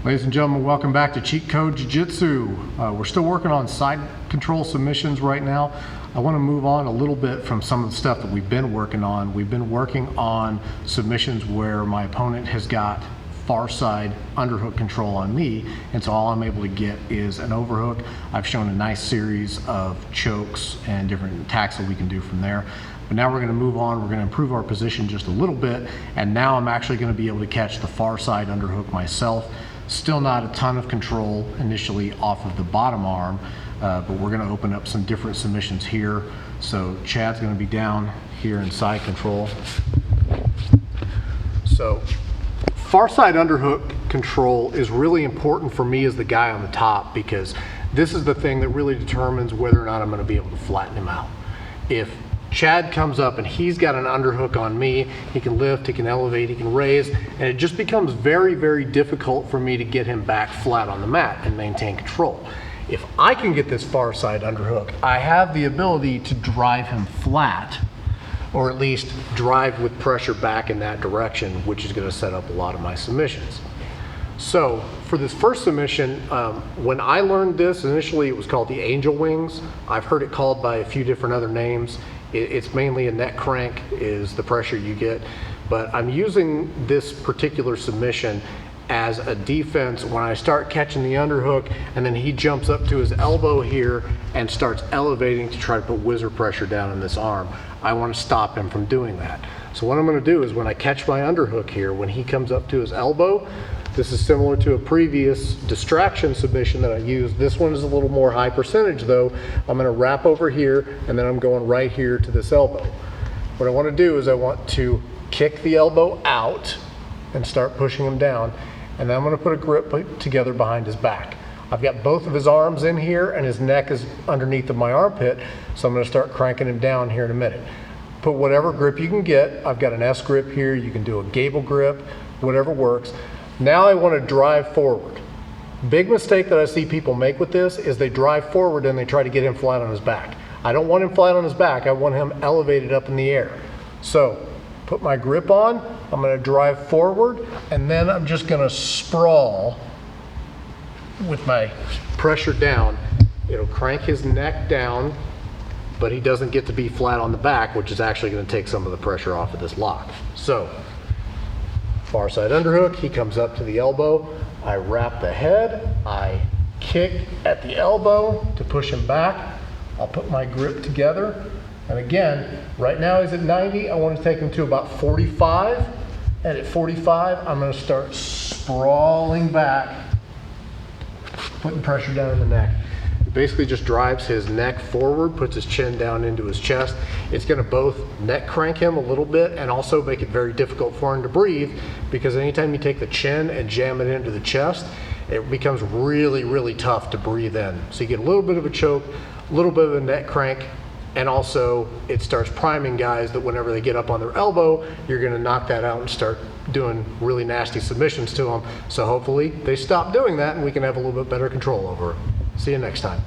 Ladies and gentlemen, welcome back to Cheat Code Jiu-Jitsu. We're still working on side control submissions right now. I want to move on a little bit from some of the stuff that we've been working on. We've been working on submissions where my opponent has got far side underhook control on me, and so all I'm able to get is an overhook. I've shown a nice series of chokes and different attacks that we can do from there. But now we're going to move on. We're going to improve our position just a little bit, and now I'm actually going to be able to catch the far side underhook myself. Still not a ton of control initially off of the bottom arm, but we're going to open up some different submissions here. So Chad's going to be down here in side control. So far side underhook control is really important for me as the guy on the top, because this is the thing that really determines whether or not I'm going to be able to flatten him out. If Chad comes up and he's got an underhook on me, he can lift, he can elevate, he can raise, and it just becomes very, very difficult for me to get him back flat on the mat and maintain control. If I can get this far side underhook, I have the ability to drive him flat, or at least drive with pressure back in that direction, which is going to set up a lot of my submissions. So for this first submission, when I learned this, initially it was called the angel wings. I've heard it called by a few different other names. It's mainly a neck crank is the pressure you get, but I'm using this particular submission as a defense when I start catching the underhook and then he jumps up to his elbow here and starts elevating to try to put whizzer pressure down in this arm. I want to stop him from doing that. So what I'm going to do is when I catch my underhook here, when he comes up to his elbow, this is similar to a previous distraction submission that I used. This one is a little more high percentage though. I'm going to wrap over here and then I'm going right here to this elbow. What I want to do is I want to kick the elbow out and start pushing him down, and then I'm going to put a grip together behind his back. I've got both of his arms in here and his neck is underneath of my armpit, so I'm going to start cranking him down here in a minute. Put whatever grip you can get. I've got an S grip here, you can do a gable grip, whatever works. Now I want to drive forward. Big mistake that I see people make with this is they drive forward and they try to get him flat on his back. I don't want him flat on his back, I want him elevated up in the air. So put my grip on, I'm going to drive forward, and then I'm just going to sprawl with my pressure down. It'll crank his neck down, but he doesn't get to be flat on the back, which is actually going to take some of the pressure off of this lock. So far side underhook, he comes up to the elbow, I wrap the head, I kick at the elbow to push him back. I'll put my grip together, and again, right now he's at 90, I want to take him to about 45, and at 45 I'm going to start sprawling back, putting pressure down in the neck. It basically just drives his neck forward, puts his chin down into his chest. It's going to both neck crank him a little bit and also make it very difficult for him to breathe, because anytime you take the chin and jam it into the chest, it becomes really, really tough to breathe in. So you get a little bit of a choke, a little bit of a neck crank, and also it starts priming guys that whenever they get up on their elbow, you're going to knock that out and start doing really nasty submissions to them. So hopefully they stop doing that and we can have a little bit better control over it. See you next time.